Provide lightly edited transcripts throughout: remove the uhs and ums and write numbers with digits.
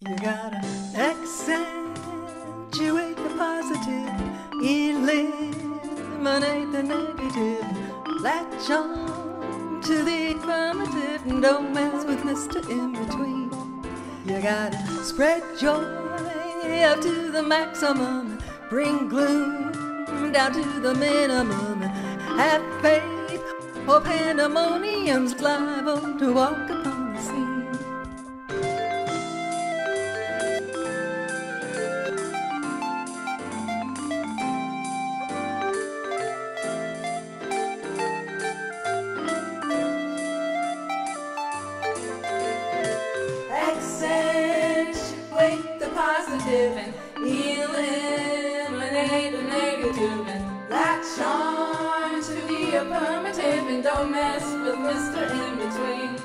You gotta accentuate the positive, eliminate the negative, latch on to the affirmative, and don't mess with Mr. In-Between. You gotta spread joy up to the maximum, bring gloom down to the minimum, have faith or pandemonium's liable to walk upon the scene. Accentuate the positive and eliminate the negative, and latch on to the affirmative, and don't mess with Mr. In-Between.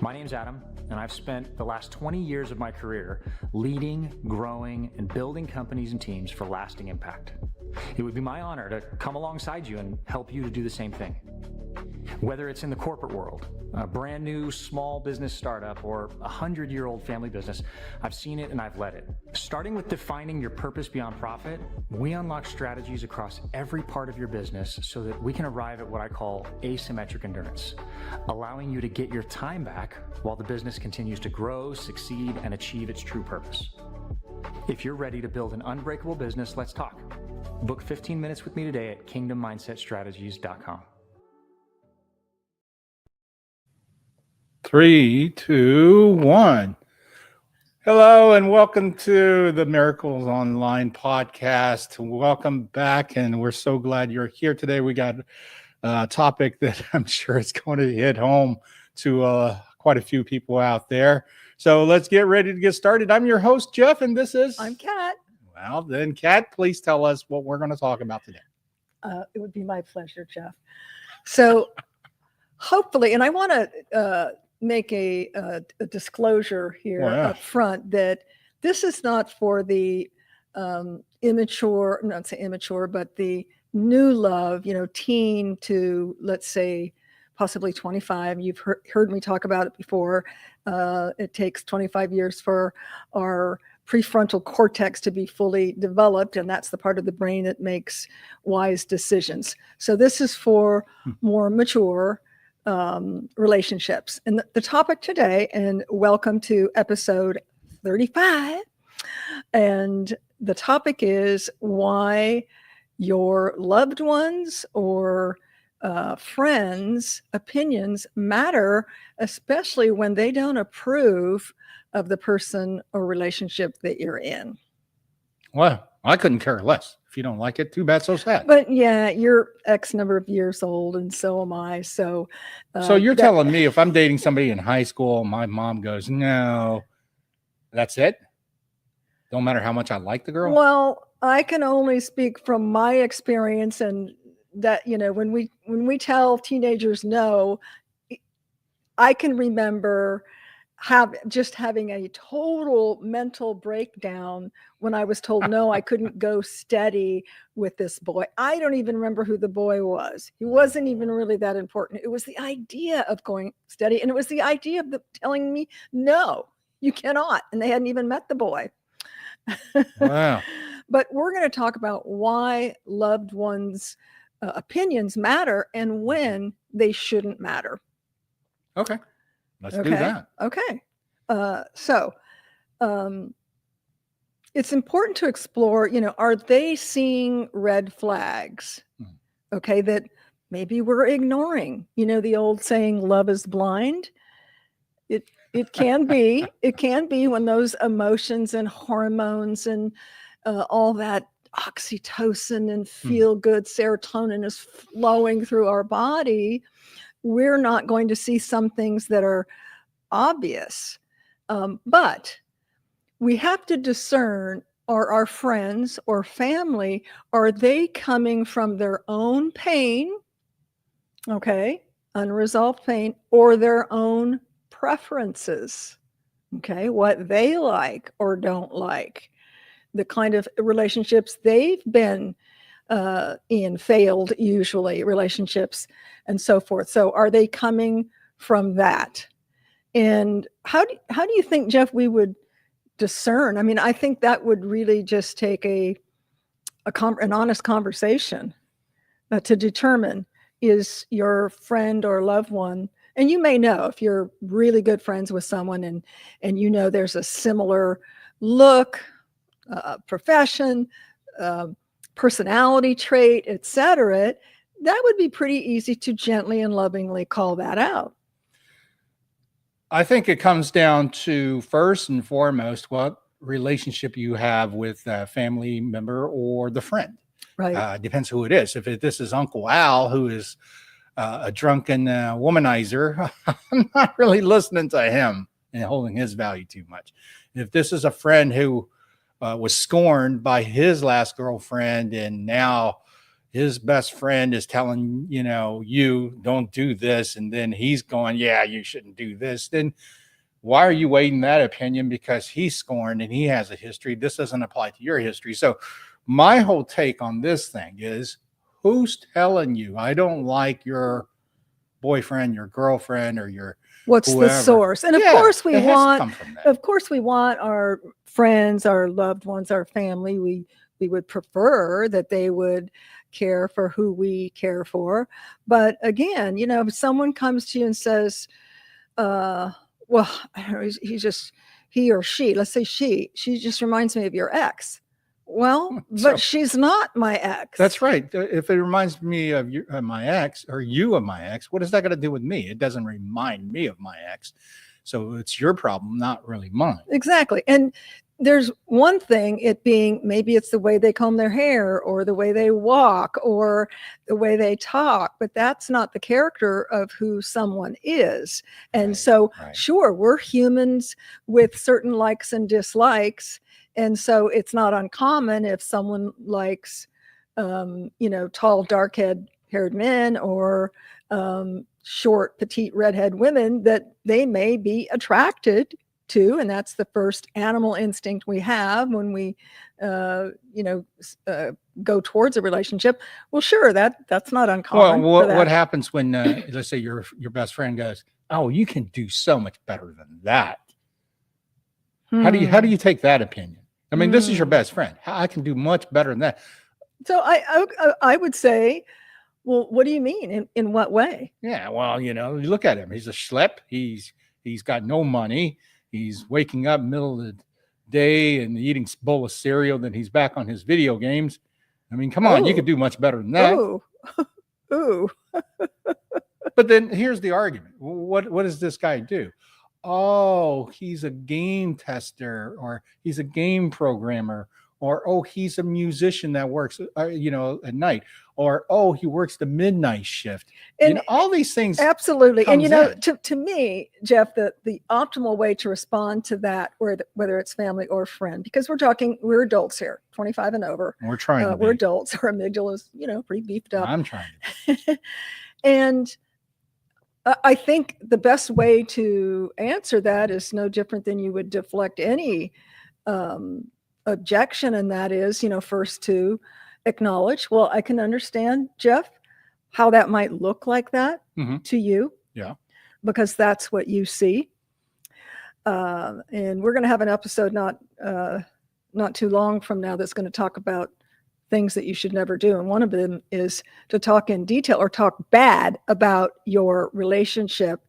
My name's Adam, and I've spent the last 20 years of my career leading, growing, and building companies and teams for lasting impact. It would be my honor to come alongside you and help you to do the same thing. Whether it's in the corporate world, a brand new small business startup, or a 100-year-old family business, I've seen it and I've led it. Starting with defining your purpose beyond profit, we unlock strategies across every part of your business so that we can arrive at what I call asymmetric endurance, allowing you to get your time back while the business continues to grow, succeed, and achieve its true purpose. If you're ready to build an unbreakable business, let's talk. Book 15 minutes with me today at kingdommindsetstrategies.com. 3, 2, 1. Hello and welcome to the Miracles Online podcast. Welcome back, and we're so glad you're here today. We got a topic that I'm sure is going to hit home to quite a few people out there. So let's get ready to get started. I'm your host, Jeff, and this is... I'm Kat. Well, then, Kat, please tell us what we're going to talk about today. It would be my pleasure, Jeff. So hopefully, and I want to make a disclosure here up front that this is not for the immature, not say immature, but the new love, teen to, let's say, possibly 25. You've heard me talk about it before. It takes 25 years for our prefrontal cortex to be fully developed, and that's the part of the brain that makes wise decisions. So this is for more mature relationships. And the topic today, and welcome to episode 35, and the topic is why your loved ones or friends' opinions matter, especially when they don't approve of the person or relationship that you're in. Well, I couldn't care less. If you don't like it, too bad, so sad. But yeah, you're X number of years old, and so am I. So you're telling me if I'm dating somebody in high school, my mom goes, no, that's it? Don't matter how much I like the girl? Well, I can only speak from my experience, and that, when we tell teenagers no, I can remember having a total mental breakdown when I was told no, I couldn't go steady with this boy. I don't even remember who the boy was. He wasn't even really that important. It was the idea of going steady, and it was the idea of telling me, no, you cannot. And they hadn't even met the boy. Wow. But we're going to talk about why loved ones' opinions matter and when they shouldn't matter. Okay. Let's do that. Okay. So it's important to explore, are they seeing red flags? Okay, that maybe we're ignoring. The old saying, love is blind. It can be. It can be when those emotions and hormones and all that oxytocin and feel good serotonin is flowing through our body. We're not going to see some things that are obvious. But we have to discern, are our friends or family, are they coming from their own pain? Okay. unresolved pain, or their own preferences. Okay, what they like or don't like, the kind of relationships they've been in, failed usually relationships, and so forth. So are they coming from that? And how do you think, Jeff, we would discern? I mean, I think that would really just take an honest conversation to determine, is your friend or loved one, and you may know if you're really good friends with someone and you know there's a similar look, profession, personality trait, etc., that would be pretty easy to gently and lovingly call that out. I think it comes down to, first and foremost, what relationship you have with a family member or the friend. Right. Depends who it is. If this is Uncle Al, who is a drunken womanizer, I'm not really listening to him and holding his value too much. If this is a friend who was scorned by his last girlfriend, and now his best friend is telling, you don't do this, and then he's going, yeah, you shouldn't do this, then why are you weighing that opinion because he's scorned and he has a history? This doesn't apply to your history. So my whole take on this thing is, who's telling you I don't like your boyfriend, your girlfriend, or your what's whoever? The source? And of course we want our friends, our loved ones, our family, we would prefer that they would care for who we care for. But again, if someone comes to you and says, well, I don't know, he or she, let's say she just reminds me of your ex. Well, but she's not my ex. That's right. If it reminds me of my ex, or you of my ex, what is that got to do with me? It doesn't remind me of my ex. So it's your problem, not really mine. Exactly. And there's one thing, it being, maybe it's the way they comb their hair, or the way they walk, or the way they talk, but that's not the character of who someone is. And sure, we're humans with certain likes and dislikes. And so it's not uncommon if someone likes, tall, dark-haired men, or short, petite, redhead women, that they may be attracted to. And that's the first animal instinct we have when we, go towards a relationship. Well, sure, that's not uncommon. Well, what happens when, let's say your best friend goes, oh, you can do so much better than that. How do you take that opinion? I mean, this is your best friend. I can do much better than that. So I would say, well, what do you mean? In what way? Yeah, well, you look at him. He's a schlep. He's got no money. He's waking up middle of the day and eating a bowl of cereal. Then he's back on his video games. I mean, come on, you could do much better than that. Ooh. But then here's the argument. What does this guy do? Oh, he's a game tester, or he's a game programmer, or he's a musician that works at night, or he works the midnight shift. And all these things. Absolutely. And to me, Jeff, the optimal way to respond to that, whether it's family or friend, because we're adults here, 25 and over. We're trying we're adults. Our amygdala is pretty beefed up. I'm trying And I think the best way to answer that is no different than you would deflect any objection, and that is, first to acknowledge, well, I can understand, Jeff, how that might look like that to you. Yeah. Because that's what you see. And we're going to have an episode not too long from now that's going to talk about things that you should never do. And one of them is to talk in detail or talk bad about your relationship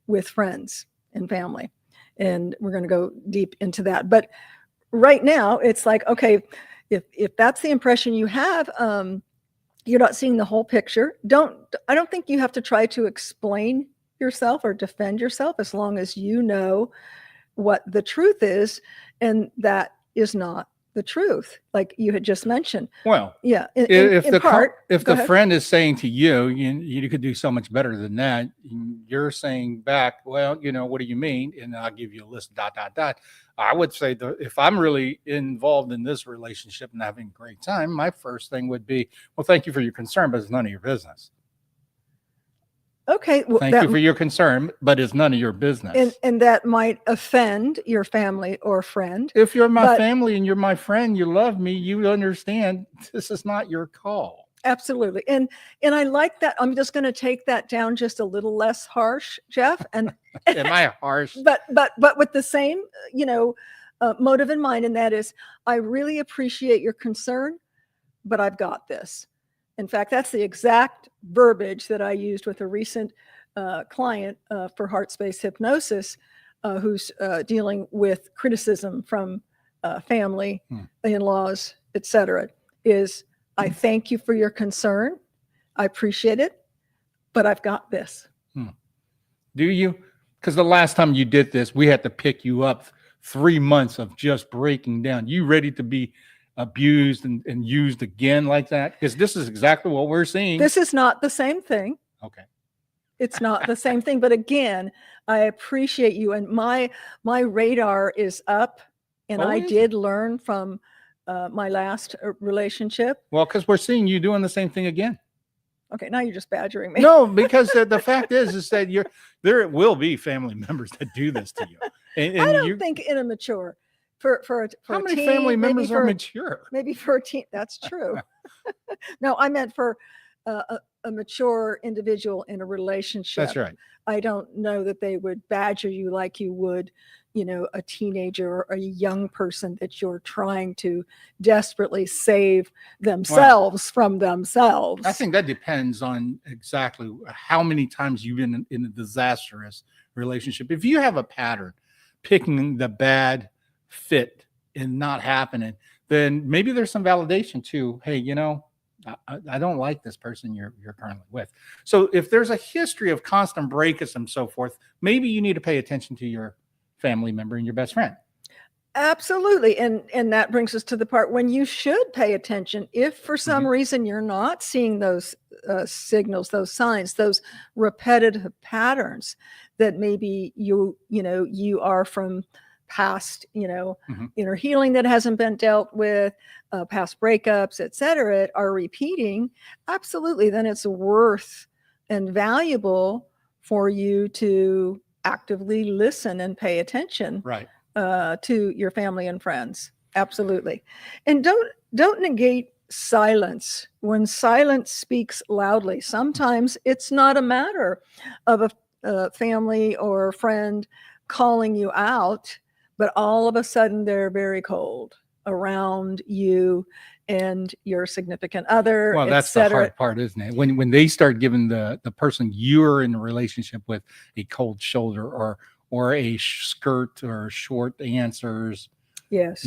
with friends and family. And we're going to go deep into that. But right now it's like, okay, if that's the impression you have, you're not seeing the whole picture. I don't think you have to try to explain yourself or defend yourself, as long as you know what the truth is, and that is not the truth, like you had just mentioned. Well, yeah. If the friend is saying to you, you could do so much better than that, you're saying back, well, what do you mean? And I'll give you a list, ... I would say that if I'm really involved in this relationship and having a great time, my first thing would be, well, thank you for your concern, but it's none of your business. Okay. Well, Thank you for your concern, but it's none of your business. and that might offend your family or friend. If you're my but- family and you're my friend, you love me, you understand this is not your call. Absolutely. And I like that. I'm just going to take that down just a little less harsh, Jeff. And Am I harsh? but with the same, motive in mind, and that is, I really appreciate your concern, but I've got this. In fact, that's the exact verbiage that I used with a recent client for heart space hypnosis, who's dealing with criticism from family, in-laws, etc. Is, I thank you for your concern. I appreciate it, but I've got this. Do you? Because the last time you did this, we had to pick you up 3 months of just breaking down. You ready to be abused and used again like that? Because this is exactly what we're seeing. This is not the same thing. Okay. It's not the same thing. But again, I appreciate you. And my radar is up. And I did learn from my last relationship. Well, because we're seeing you doing the same thing again. Okay, now you're just badgering me. No, because the fact is that there will be family members that do this to you. And I don't think immature for how a many teen, family maybe members are mature? Maybe for a teen. That's true. No, I meant for a mature individual in a relationship. That's right. I don't know that they would badger you like you would, a teenager or a young person that you're trying to desperately save themselves from themselves. I think that depends on exactly how many times you've been in a disastrous relationship. If you have a pattern, picking the bad fit and not happening, then maybe there's some validation to, hey, I don't like this person you're currently with. So if there's a history of constant breakups and so forth, maybe you need to pay attention to your family member and your best friend. Absolutely. And that brings us to the part when you should pay attention. If for some reason you're not seeing those signals, those signs, those repetitive patterns that maybe you are from past, inner healing that hasn't been dealt with, past breakups, etc., are repeating, absolutely, then it's worth and valuable for you to actively listen and pay attention to your family and friends. Absolutely. And don't negate silence. When silence speaks loudly, sometimes it's not a matter of a family or a friend calling you out, but all of a sudden they're very cold around you and your significant other. Well, that's the hard part, isn't it? When they start giving the person you're in a relationship with a cold shoulder or a skirt or short answers. Yes.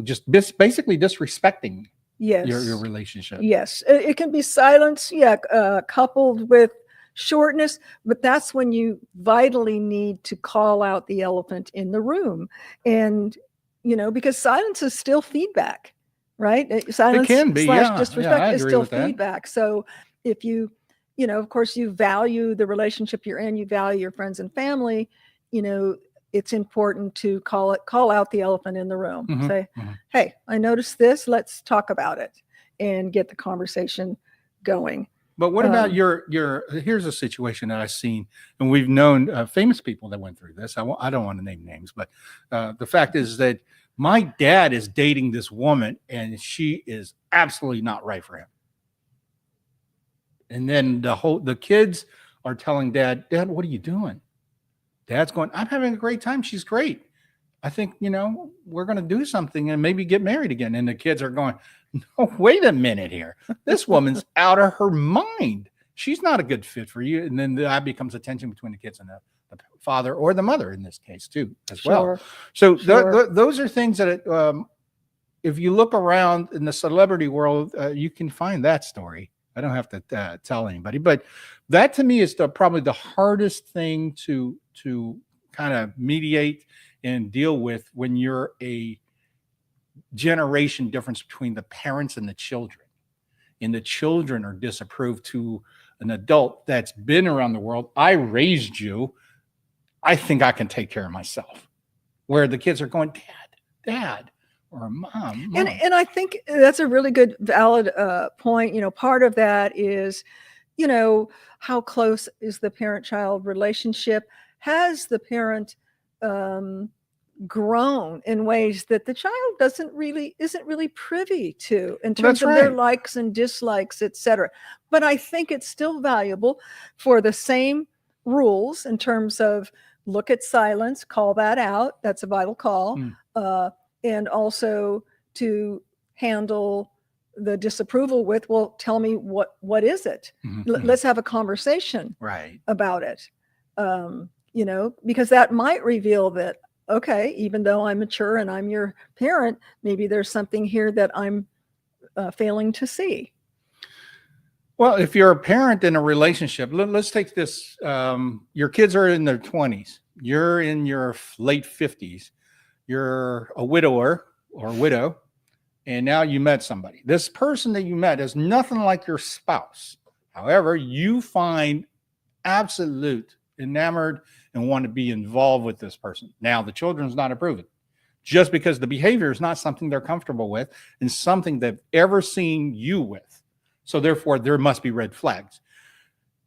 Just basically disrespecting yes. your relationship. Yes. It can be silence, coupled with shortness, but that's when you vitally need to call out the elephant in the room. And, because silence is still feedback, right? Silence it can be, disrespect is still that. feedback. So if you, of course, you value the relationship you're in, you value your friends and family, it's important to call out the elephant in the room. Say, hey, I noticed this. Let's talk about it and get the conversation going. But what about here's a situation that I've seen, and we've known famous people that went through this. I don't want to name names, but the fact is that my dad is dating this woman and she is absolutely not right for him. And then the kids are telling Dad, what are you doing? Dad's going, I'm having a great time. She's great. I think, we're going to do something and maybe get married again. And the kids are going, no, wait a minute here. This woman's out of her mind. She's not a good fit for you. And then that becomes a tension between the kids and the father or the mother in this case too, as well. So those are things that if you look around in the celebrity world, you can find that story. I don't have to tell anybody, but that to me is probably the hardest thing to kind of mediate and deal with when you're a generation difference between the parents and the children. And the children are disapproved to an adult that's been around the world. I raised you. I think I can take care of myself. Where the kids are going, Dad, or Mom. And I think that's a really good, valid point. Part of that is how close is the parent-child relationship? Has the parent grown in ways that the child isn't really privy to in terms of their likes and dislikes, etc. But I think it's still valuable for the same rules in terms of look at silence, call that out. That's a vital call. And also to handle the disapproval with, well, tell me what is it? Let's have a conversation about it. Because that might reveal that, okay, even though I'm mature and I'm your parent, maybe there's something here that I'm failing to see. Well, if you're a parent in a relationship, let's take this. Your kids are in their 20s. You're in your late 50s. You're a widower or widow, and now you met somebody. This person that you met is nothing like your spouse. However, you find absolute enamored and want to be involved with this person. Now, the children's not approving just because the behavior is not something they're comfortable with and something they've ever seen you with. So therefore, there must be red flags.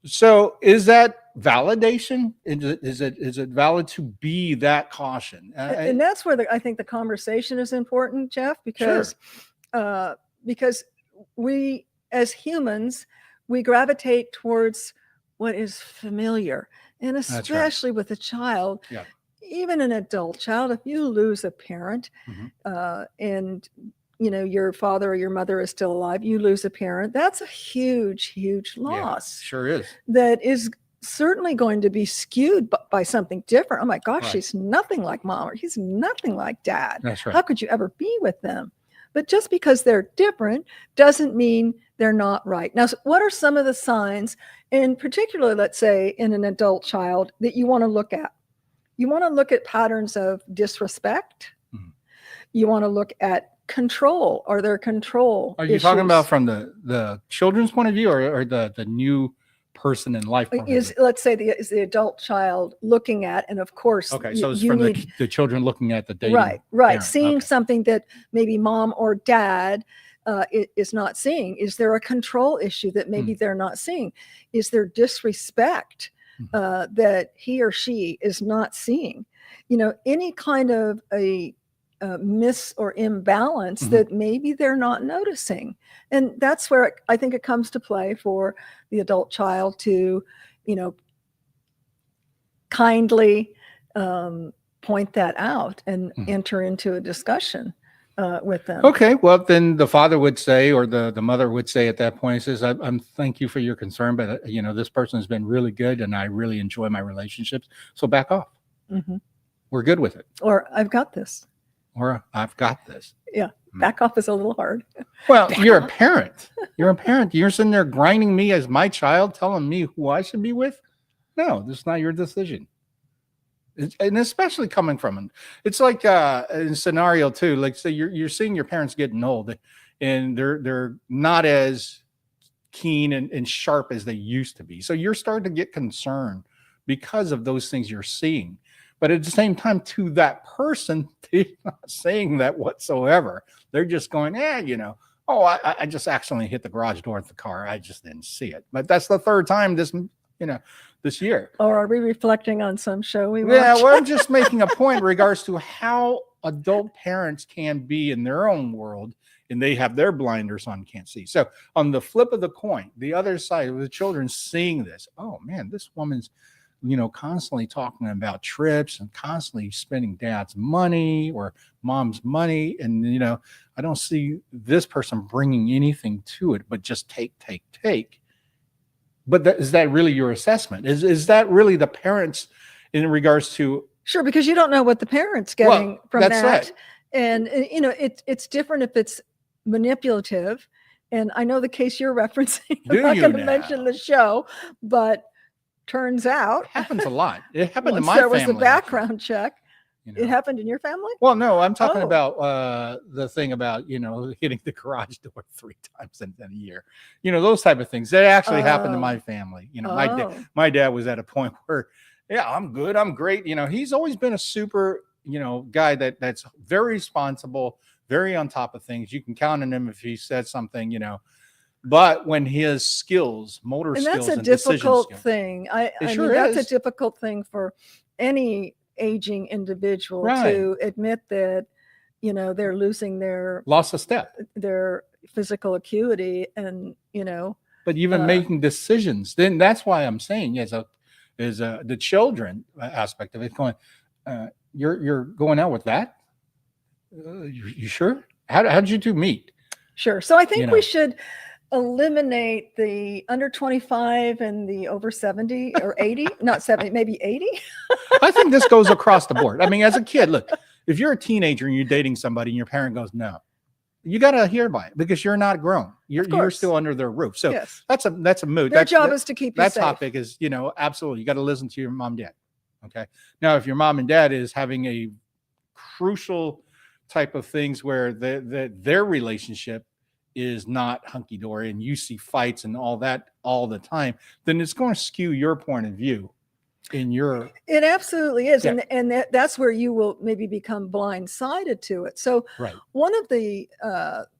So is that validation? Is it valid to be that caution? And that's where I think the conversation is important, Jeff, because we as humans, we gravitate towards what is familiar. And especially with a child, even an adult child, if you lose a parent and your father or your mother is still alive, you lose a parent, that's a huge, huge loss. Yeah, sure is. That is certainly going to be skewed by something different. Oh my gosh, she's nothing like mom, or he's nothing like dad. That's right. How could you ever be with them? But just because they're different doesn't mean they're not right. Now, what are some of the signs, in particular, let's say in an adult child, that you want to look at? You want to look at patterns of disrespect. You want to look at control. Are there control Are you issues? talking about from the children's point of view or the new person in life? Let's say is the adult child looking at, and of course, okay, so it's from the children looking at the dating right, parent. seeing something that maybe mom or dad is not seeing. Is there a control issue that maybe they're not seeing? Is there disrespect that he or she is not seeing? Any kind of a miss or imbalance that maybe they're not noticing. And that's where I think it comes to play for the adult child to, kindly point that out and enter into a discussion with them. Okay, well, then the father would say, or the mother would say at that point, he says, I'm thank you for your concern, but this person has been really good and I really enjoy my relationships. So back off. We're good with it. Or I've got this. Or I've got this. Yeah. Back off is a little hard. Well, you're a parent. You're a parent. You're sitting there grinding me as my child, telling me who I should be with. No, this is not your decision. And especially coming from them. It's like in scenario too, like say you're seeing your parents getting old and they're not as keen and sharp as they used to be. So you're starting to get concerned because of those things you're seeing. But at the same time, to that person, they're not saying that whatsoever. They're just going, I just accidentally hit the garage door of the car. I just didn't see it. But that's the third time this year. Or are we reflecting on some show we watched? Yeah, well, I'm just making a point in regards to how adult parents can be in their own world and they have their blinders on, can't see. So on the flip of the coin, the other side of the children seeing this, oh man, this woman's constantly talking about trips and constantly spending dad's money or mom's money. And, I don't see this person bringing anything to it, but just take. But is that really your assessment? Is that really the parents in regards to? Sure, because you don't know what the parent's getting from that. Right. And, it's different if it's manipulative. And I know the case you're referencing. I'm not going to mention the show, but turns out it happens a lot. It happened in my family. family. There was the background check. It happened in your family? Well, no, I'm talking about the thing about, hitting the garage door 3 times in a year. Those type of things. That actually happened in my family. My dad was at a point where, I'm good. I'm great. He's always been a super, guy that's very responsible, very on top of things. You can count on him if he said something, But when his skills, motor And skills, that's a and decision difficult skills, thing. I sure mean, that's is. a difficult thing for any aging individual Right. to admit that, you know, they're losing lost a step. their physical acuity, and, you know. But even making decisions, then that's why I'm saying is the children aspect of it going, you're going out with that? You sure? How did you two meet? Sure. So I think You know. we should eliminate the under 25 and the over 70 or 80, not 70, maybe 80. I think this goes across the board. I mean, as a kid, look, if you're a teenager and you're dating somebody and your parent goes, no, you got to hear by it because you're not grown. You're still under their roof. So Yes. that's a mood. Their job is to keep you that safe. topic is, you know, absolutely. You got to listen to your mom, dad. Okay. Now, if your mom and dad is having a crucial type of things where their relationship is not hunky-dory and you see fights and all that all the time, then it's going to skew your point of view in your. It absolutely is. Yeah. And that's where you will maybe become blindsided to it. So Right. one of the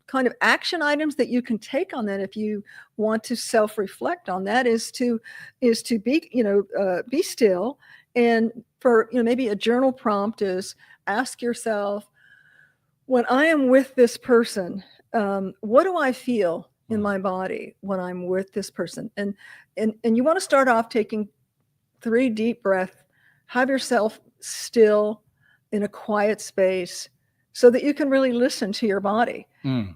kind of action items that you can take on that, if you want to self-reflect on that, is to be, you know, be still. And for, you know, maybe a journal prompt is ask yourself, when I am with this person, what do I feel in my body when I'm with this person? And you want to start off taking 3 deep breaths, have yourself still in a quiet space so that you can really listen to your body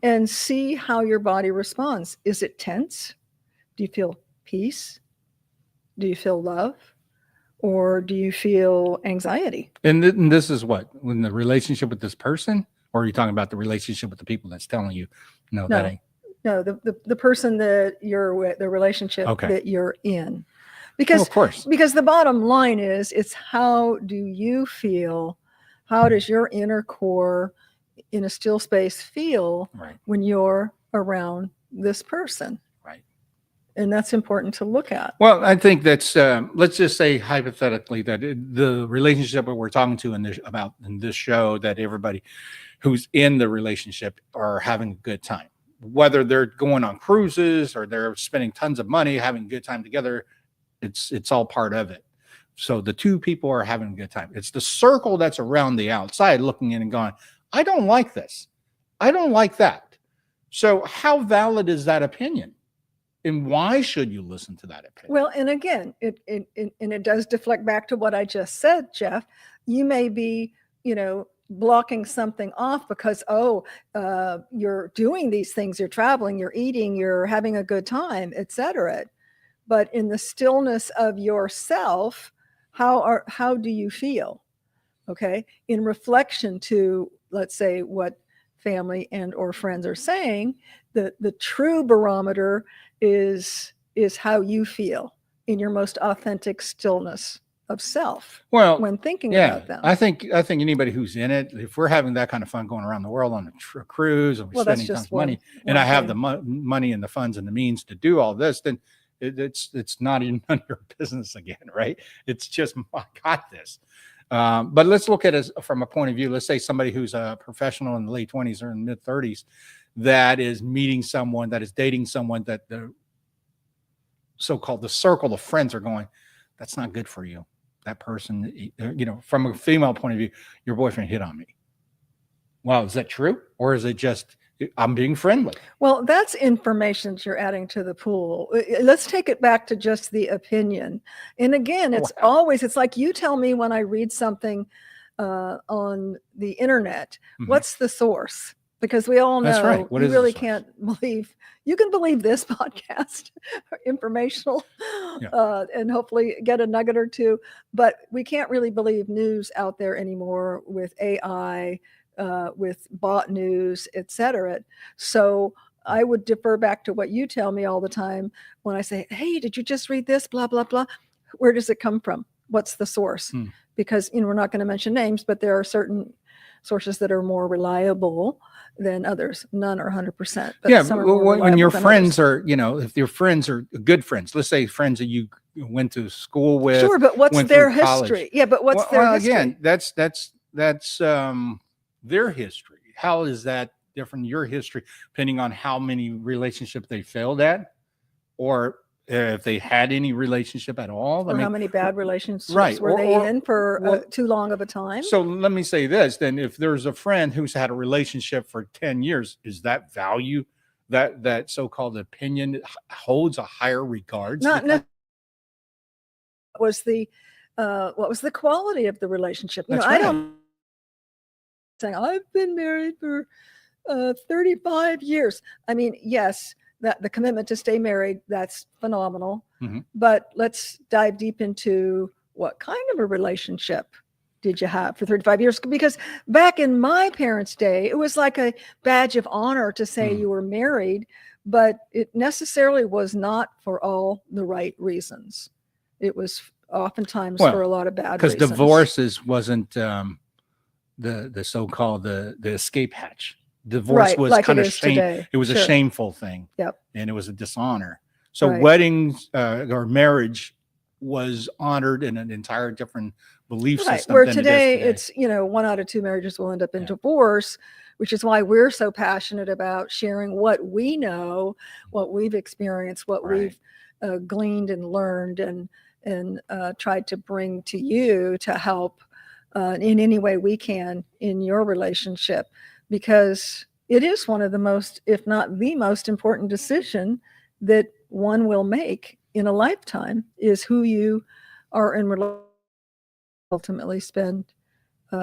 and see how your body responds. Is it tense? Do you feel peace? Do you feel love? Or do you feel anxiety? And this is what, when the relationship with this person, or are you talking about the relationship with the people that's telling you, no, that ain't? No, the person that you're with, the relationship that you're in. Because, of course, because the bottom line is, it's how do you feel? How does your inner core in a still space feel when you're around this person? Right. And that's important to look at. Well, I think that's, let's just say hypothetically that the relationship that we're talking to in this show, that everybody who's in the relationship are having a good time, whether they're going on cruises or they're spending tons of money, having a good time together. It's all part of it. So the two people are having a good time. It's the circle that's around the outside looking in and going, I don't like this. I don't like that. So how valid is that opinion? And why should you listen to that opinion? Well, and again, it does deflect back to what I just said, Jeff. You may be, you know, blocking something off because, you're doing these things, you're traveling, you're eating, you're having a good time, etc. But in the stillness of yourself, how do you feel? Okay. In reflection to, let's say, what family and or friends are saying, the true barometer is how you feel in your most authentic stillness of self. Well, when thinking about them. I think anybody who's in it, if we're having that kind of fun going around the world on a cruise and we're spending tons of money, and I have the money and the funds and the means to do all this, then it's not even none of your business again, right? It's just, I got this. But let's look at it from a point of view. Let's say somebody who's a professional in the late 20s or in mid 30s that is meeting someone, that is dating someone, that the so-called the circle of friends are going, that's not good for you. That person, you know, from a female point of view, your boyfriend hit on me. Well, is that true? Or is it just, I'm being friendly? Well, that's information that you're adding to the pool. Let's take it back to just the opinion. And again, it's it's like you tell me when I read something on the internet, what's the source? Because we all know that's right. You really can't believe, you can believe this podcast, informational, and hopefully get a nugget or two, but we can't really believe news out there anymore with AI, with bot news, etc. So I would defer back to what you tell me all the time when I say, hey, did you just read this, blah, blah, blah. Where does it come from? What's the source? Because, you know, we're not going to mention names, but there are certain sources that are more reliable than others. None are 100%. But when your friends are, you know, if your friends are good friends, let's say friends that you went to school with. Sure, but what's their history? Yeah, but what's their history? Again, that's their history. How is that different, your history, depending on how many relationships they failed at, or if they had any relationship at all. Or how many bad relationships right, were they in for well, too long of a time? So let me say this, then, if there's a friend who's had a relationship for 10 years, is that value, that so-called opinion holds a higher regard? Not was the what was the quality of the relationship? You know, right. I don't saying I've been married for 35 years. I mean, yes, that the commitment to stay married, that's phenomenal. Mm-hmm. But let's dive deep into what kind of a relationship did you have for 35 years? Because back in my parents' day, it was like a badge of honor to say you were married, but it necessarily was not for all the right reasons. It was oftentimes for a lot of bad reasons. Because divorces wasn't the so-called the escape hatch. Divorce was like kind of today. It was a shameful thing. Yep. And it was a dishonor. So weddings or marriage was honored in an entire different belief system. Where today it's, you know, 1 out of 2 marriages will end up in divorce, which is why we're so passionate about sharing what we know, what we've experienced, what we've gleaned and learned, and tried to bring to you to help in any way we can in your relationship, because it is one of the most, if not the most important decision that one will make in a lifetime, is who you are in relationship ultimately spend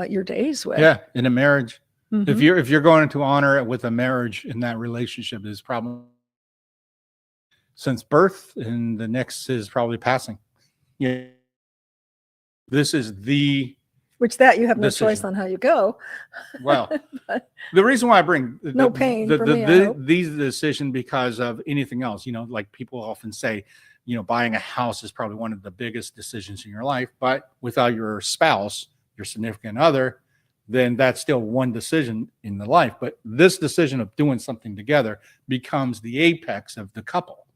your days with. Yeah, in a marriage. Mm-hmm. If you're going to honor it with a marriage in that relationship, is probably since birth, and the next is probably passing. Yeah, this is the which that you have no choice on how you go. Well, the reason why I bring these decisions because of anything else, you know, like people often say, you know, buying a house is probably one of the biggest decisions in your life, but without your spouse, your significant other, then that's still one decision in the life. But this decision of doing something together becomes the apex of the couple,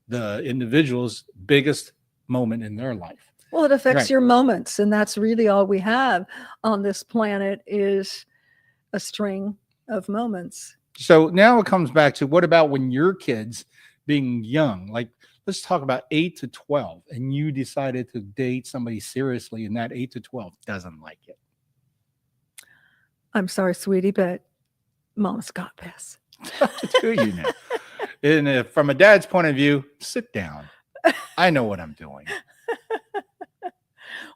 the individual's biggest moment in their life. Well, it affects your moments, and that's really all we have on this planet is a string of moments. So now it comes back to, what about when your kids being young, like let's talk about 8 to 12, and you decided to date somebody seriously, and that 8 to 12 doesn't like it? I'm sorry, sweetie, but Mom's got this. Do you know? And from a dad's point of view, sit down. I know what I'm doing.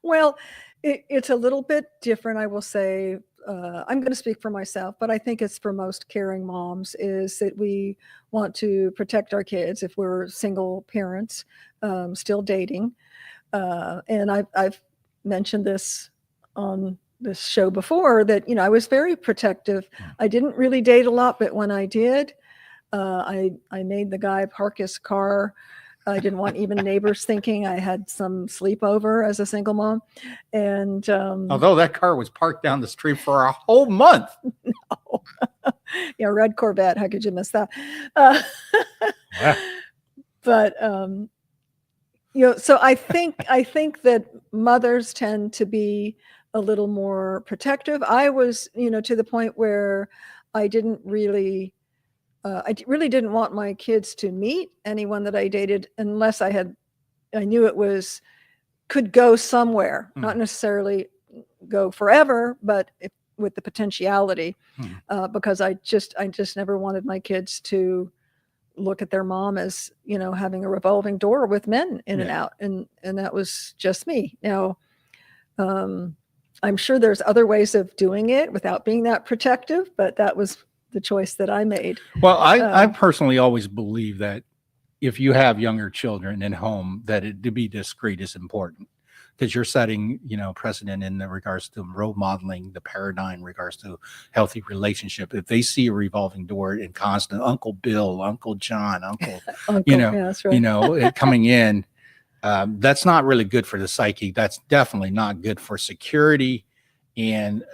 Well, it's a little bit different, I will say. I'm going to speak for myself, but I think it's for most caring moms, is that we want to protect our kids if we're single parents, still dating. And I've mentioned this on this show before, that, you know, I was very protective. I didn't really date a lot, but when I did, I made the guy park his car. I didn't want even neighbors thinking I had some sleepover as a single mom. And although that car was parked down the street for a whole month. No. Yeah, red Corvette. How could you miss that? But you know, so I think that mothers tend to be a little more protective. I was, you know, to the point where I really didn't want my kids to meet anyone that I dated unless I knew it could go somewhere, not necessarily go forever, but with the potentiality, because I just never wanted my kids to look at their mom as, you know, having a revolving door with men in and out. And that was just me. Now, I'm sure there's other ways of doing it without being that protective, but that was the choice that I made. Well, I personally always believe that if you have younger children in home, that to be discreet is important, because you're setting, you know, precedent in regards to role modeling, the paradigm in regards to healthy relationship. If they see a revolving door and constant Uncle Bill, Uncle John, Uncle you know, yeah, that's right. You know, coming in, that's not really good for the psyche. That's definitely not good for security. And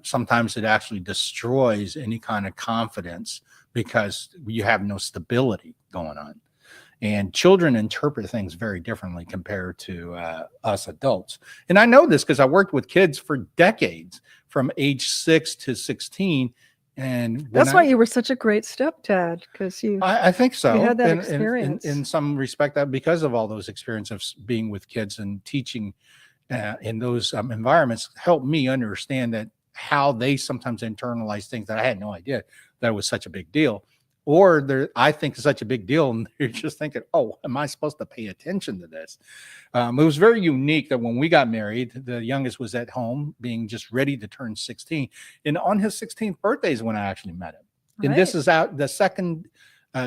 sometimes it actually destroys any kind of confidence, because you have no stability going on. And children interpret things very differently compared to us adults. And I know this because I worked with kids for decades, from age 6 to 16. And that's why you were such a great stepdad, because I think so. You had that in, experience. in some respect, that because of all those experiences of being with kids and teaching in those environments, helped me understand that how they sometimes internalize things that I had no idea that was such a big deal. Or I think it's such a big deal, and they're just thinking, "Oh, am I supposed to pay attention to this?" It was very unique that when we got married, the youngest was at home, being just ready to turn 16, and on his 16th birthday is when I actually met him. Right. And this is out the second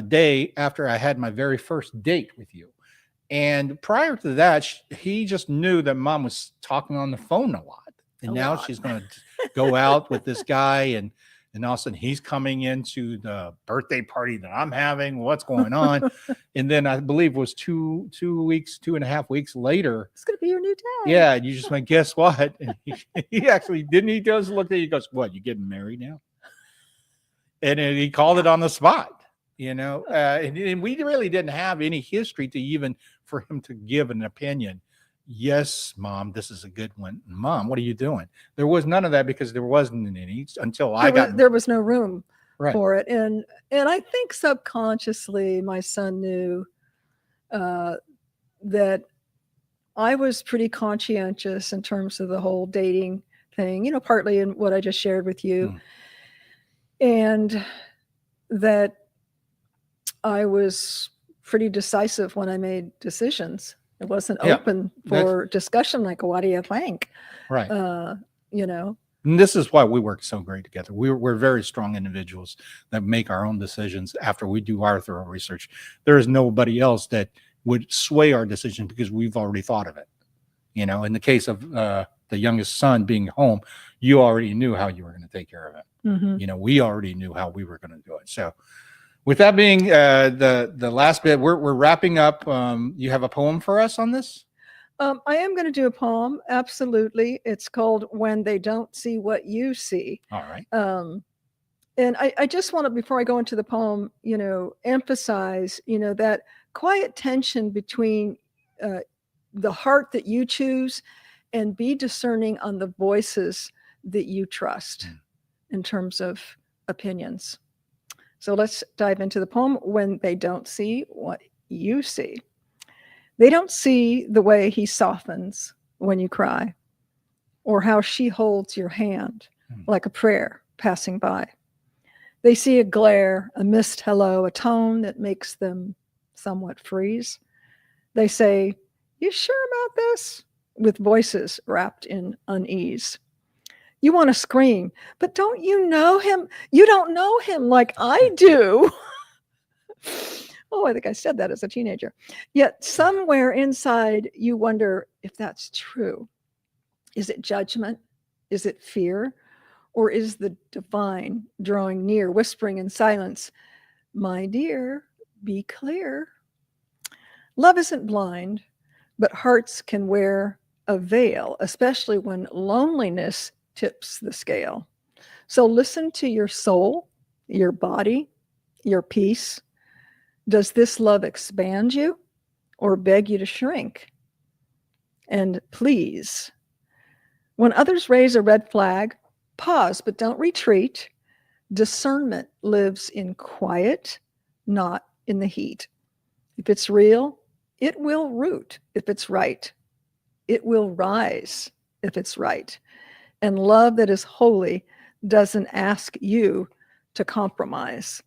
day after I had my very first date with you. And prior to that, he just knew that Mom was talking on the phone a lot, and now she's going to go out with this guy, and all of a sudden he's coming into the birthday party that I'm having. What's going on? And then I believe it was 2.5 weeks later. It's going to be your new dad. Yeah. And you just went, guess what? And he actually didn't. He does look at you, he goes, "What, you getting married now?" And he called it on the spot, and we really didn't have any history to even for him to give an opinion. "Yes, Mom, this is a good one." "Mom, what are you doing?" There was none of that because there wasn't any until there was no room right. for it. And I think subconsciously my son knew that I was pretty conscientious in terms of the whole dating thing, partly in what I just shared with you. And that I was pretty decisive when I made decisions. It wasn't open for discussion, like, "What do you think?" Right. And this is why we work so great together. We're very strong individuals that make our own decisions after we do our thorough research. There is nobody else that would sway our decision because we've already thought of it. In the case of the youngest son being home, you already knew how you were going to take care of it. Mm-hmm. We already knew how we were going to do it. So with that being the last bit, we're wrapping up. You have a poem for us on this? I am going to do a poem. Absolutely. It's called "When They Don't See What You See." All right. And I just want to, before I go into the poem, emphasize, that quiet tension between the heart that you choose, and be discerning on the voices that you trust in terms of opinions. So let's dive into the poem. When they don't see what you see. They don't see the way he softens when you cry, or how she holds your hand like a prayer passing by. They see a glare, a missed hello, a tone that makes them somewhat freeze. They say, "You sure about this?" with voices wrapped in unease. You want to scream, but don't you know him? You don't know him like I do. Oh, I think I said that as a teenager. Yet somewhere inside, you wonder if that's true. Is it judgment? Is it fear? Or is the divine drawing near, whispering in silence, "My dear, be clear"? Love isn't blind, but hearts can wear a veil, especially when loneliness tips the scale. So listen to your soul, your body, your peace. Does this love expand you or beg you to shrink? And please, when others raise a red flag, pause, but don't retreat. Discernment lives in quiet, not in the heat. If it's real, it will root if it's right. It will rise if it's right. And love that is holy doesn't ask you to compromise.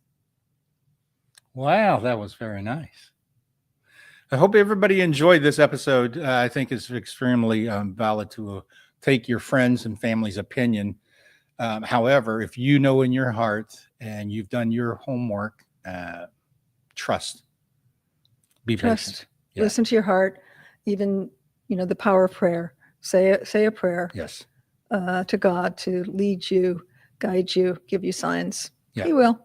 Wow, that was very nice. I hope everybody enjoyed this episode. I think it's extremely valid to take your friends and family's opinion. However, if you know in your heart and you've done your homework, trust. Be patient. Yeah. Listen to your heart. Even, the power of prayer. Say a prayer. Yes. To God to lead you, guide you, give you signs. Yeah. He will.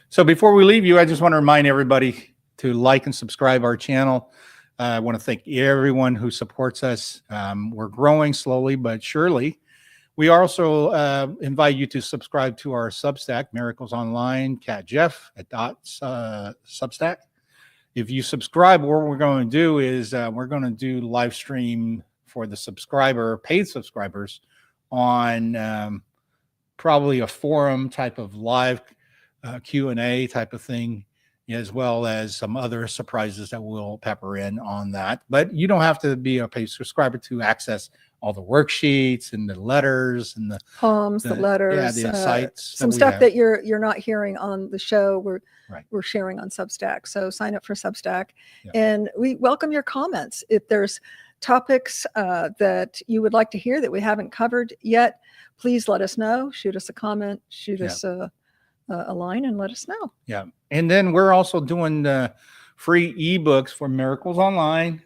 So before we leave you, I just want to remind everybody to like and subscribe our channel. I want to thank everyone who supports us. We're growing slowly but surely. We also invite you to subscribe to our Substack, Miracles Online, Cat Jeff at Substack. If you subscribe, what we're going to do is we're going to do live stream for the paid subscribers on probably a forum type of live Q&A type of thing, as well as some other surprises that we'll pepper in on that. But you don't have to be a paid subscriber to access all the worksheets and the letters and the poems, the letters, the insights, some stuff that you're not hearing on the show. We're sharing on Substack. So sign up for Substack, and we welcome your comments. If there's topics that you would like to hear that we haven't covered yet, please let us know. Shoot us a comment. Shoot us a line and let us know. Yeah. And then we're also doing the free ebooks for Miracles Online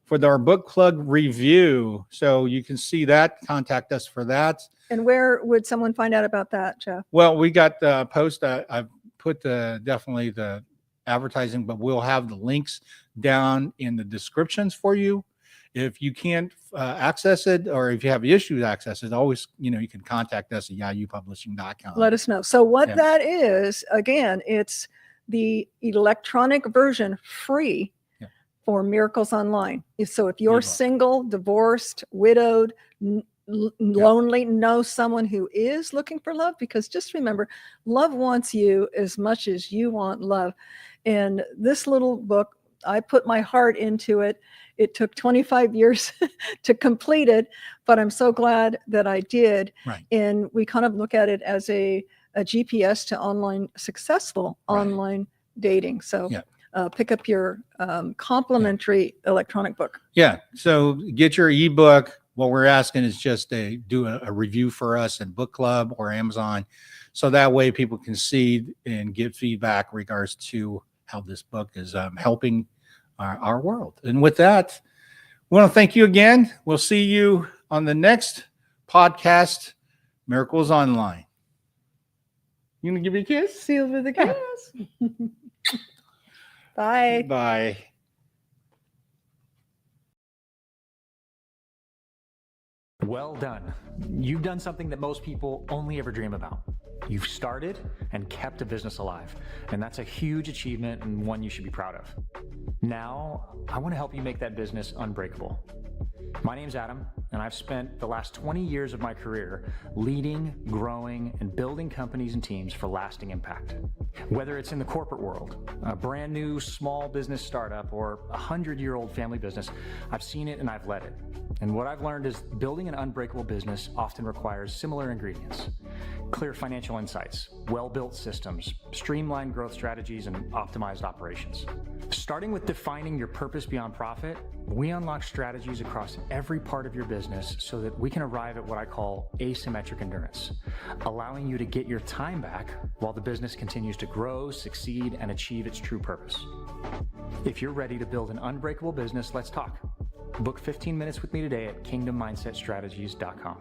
for our book club review. So you can see that, contact us for that. And where would someone find out about that, Jeff? Well, we got the post. I've put definitely the advertising, but we'll have the links down in the descriptions for you. If you can't access it, or if you have issues access it, always, you can contact us at yahoopublishing.com. Let us know. So what that is, again, it's the electronic version, free for Miracles Online. So if you're single, divorced, widowed, lonely, know someone who is looking for love, because just remember, love wants you as much as you want love. And this little book, I put my heart into it. It took 25 years to complete it, but I'm so glad that I did. Right. And we kind of look at it as a GPS to successful online dating. So pick up your complimentary electronic book. Yeah. So get your ebook. What we're asking is just to do a review for us in Book Club or Amazon. So that way people can see and give feedback regards to how this book is helping our world. And with that, we want to thank you again. We'll see you on the next podcast, Miracles Online. You gonna give me a kiss? Sealed with a kiss. Bye. Bye. Well done. You've done something that most people only ever dream about. You've started and kept a business alive, and that's a huge achievement and one you should be proud of. Now, I want to help you make that business unbreakable. My name's Adam, and I've spent the last 20 years of my career leading, growing, and building companies and teams for lasting impact. Whether it's in the corporate world, a brand new small business startup, or a 100-year-old family business, I've seen it and I've led it. And what I've learned is building an unbreakable business often requires similar ingredients: clear financial insights, well-built systems, streamlined growth strategies, and optimized operations. Starting with defining your purpose beyond profit, we unlock strategies across every part of your business so that we can arrive at what I call asymmetric endurance, allowing you to get your time back while the business continues to grow, succeed, and achieve its true purpose. If you're ready to build an unbreakable business, let's talk. Book 15 minutes with me today at kingdommindsetstrategies.com.